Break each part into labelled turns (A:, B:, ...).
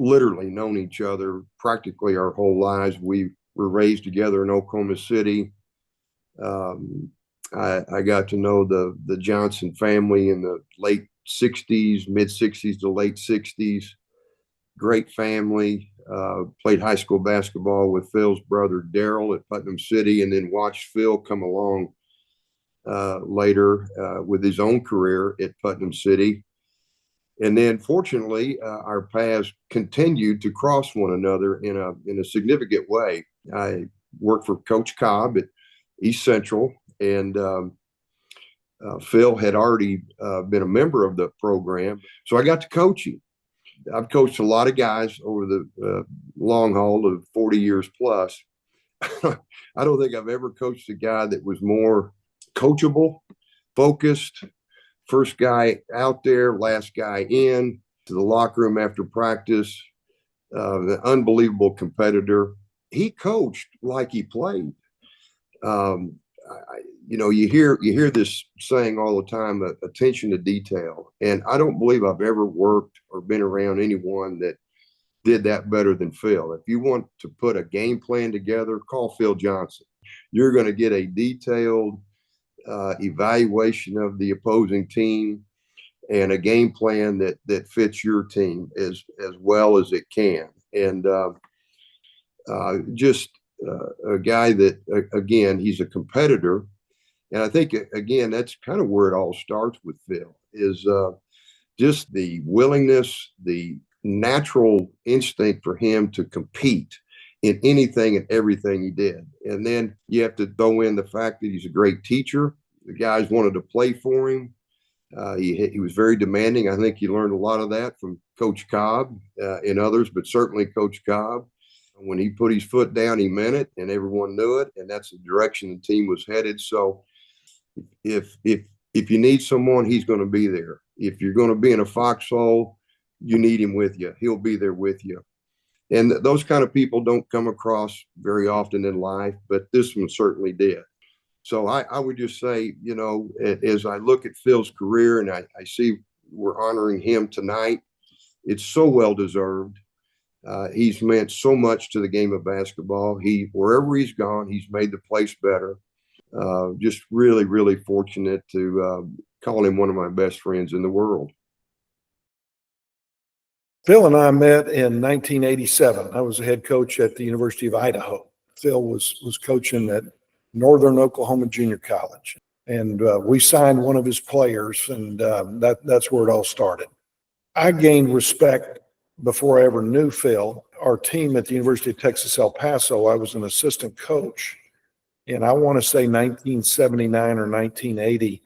A: literally known each other practically our whole lives. We were raised together in Oklahoma City. I got to know the Johnson family in the late 60s, mid 60s to late 60s. Great family. Played high school basketball with Phil's brother Daryl at Putnam City, and then watched Phil come along later with his own career at Putnam City. And then, fortunately, our paths continued to cross one another in a significant way. I worked for Coach Cobb at East Central, and Phil had already been a member of the program, so I got to coach him. I've coached a lot of guys over the long haul of 40 years plus. I don't think I've ever coached a guy that was more coachable, focused, first guy out there, last guy in, to the locker room after practice, an unbelievable competitor. He coached like he played. You hear this saying all the time, attention to detail. And I don't believe I've ever worked or been around anyone that did that better than Phil. If you want to put a game plan together, call Phil Johnson. You're going to get a detailed evaluation of the opposing team and a game plan that fits your team as well as it can. And just a guy that, again, he's a competitor. And I think, again, that's kind of where it all starts with Phil, is just the willingness, the natural instinct for him to compete in anything and everything he did. And then you have to throw in the fact that he's a great teacher. The guys wanted to play for him. He was very demanding. I think he learned a lot of that from Coach Cobb and others, but certainly Coach Cobb. When he put his foot down, he meant it, and everyone knew it, and that's the direction the team was headed. So if you need someone, he's going to be there. If you're going to be in a foxhole, you need him with you. He'll be there with you. And those kind of people don't come across very often in life, but this one certainly did. So I would just say, as I look at Phil's career and I see we're honoring him tonight, it's so well deserved. He's meant so much to the game of basketball. Wherever he's gone, he's made the place better. Just really, really fortunate to call him one of my best friends in the world.
B: Phil and I met in 1987. I was a head coach at the University of Idaho. Phil was coaching at Northern Oklahoma Junior College, and we signed one of his players, and that's where it all started. I gained respect before I ever knew Phil. Our team at the University of Texas El Paso, I was an assistant coach, and I want to say 1979 or 1980,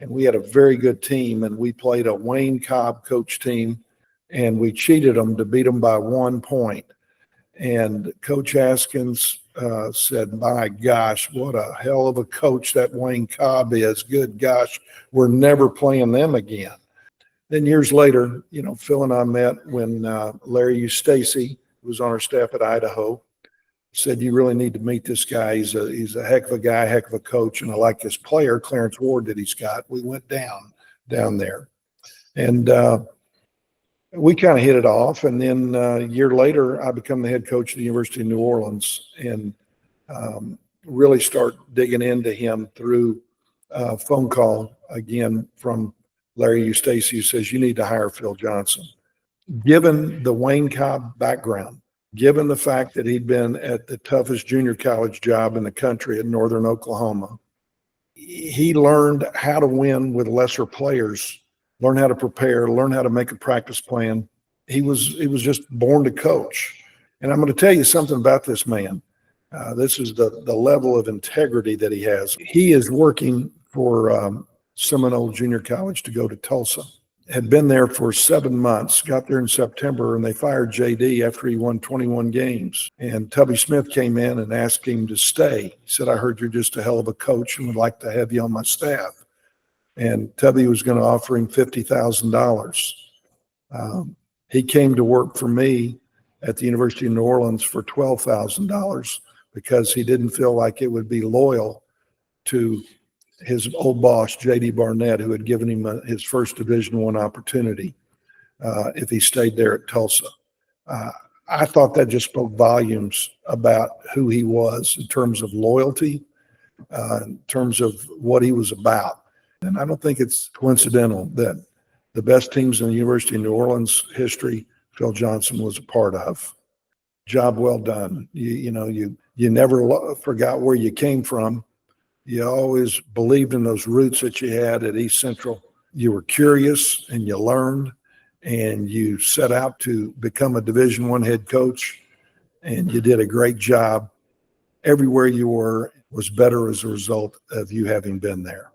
B: and we had a very good team, and we played a Wayne Cobb coach team, and we cheated them to beat them by 1 point. And Coach Haskins said, my gosh, what a hell of a coach that Wayne Cobb is. Good gosh, we're never playing them again. Then years later, Phil and I met when Larry Eustacy was on our staff at Idaho. Said, you really need to meet this guy. He's a heck of a guy, heck of a coach. And I like this player, Clarence Ward, that he's got. We went down there. And we kind of hit it off. And then a year later, I become the head coach at the University of New Orleans and really start digging into him through a phone call again from Larry Eustacy, who says, you need to hire Phil Johnson. Given the Wayne Cobb background, given the fact that he'd been at the toughest junior college job in the country at Northern Oklahoma, he learned how to win with lesser players, learn how to prepare, learn how to make a practice plan. He was just born to coach. And I'm going to tell you something about this man. This is the level of integrity that he has. He is working for Seminole Junior College to go to Tulsa. Had been there for 7 months, got there in September, and they fired JD after he won 21 games. And Tubby Smith came in and asked him to stay. He said, I heard you're just a hell of a coach and would like to have you on my staff. And Tubby was going to offer him $50,000. He came to work for me at the University of New Orleans for $12,000 because he didn't feel like it would be loyal to his old boss, J.D. Barnett, who had given him his first Division I opportunity if he stayed there at Tulsa. I thought that just spoke volumes about who he was in terms of loyalty, in terms of what he was about. And I don't think it's coincidental that the best teams in the University of New Orleans history, Phil Johnson was a part of. Job well done. You never forgot where you came from. You always believed in those roots that you had at East Central. You were curious and you learned, and you set out to become a Division I head coach, and you did a great job. Everywhere you were was better as a result of you having been there.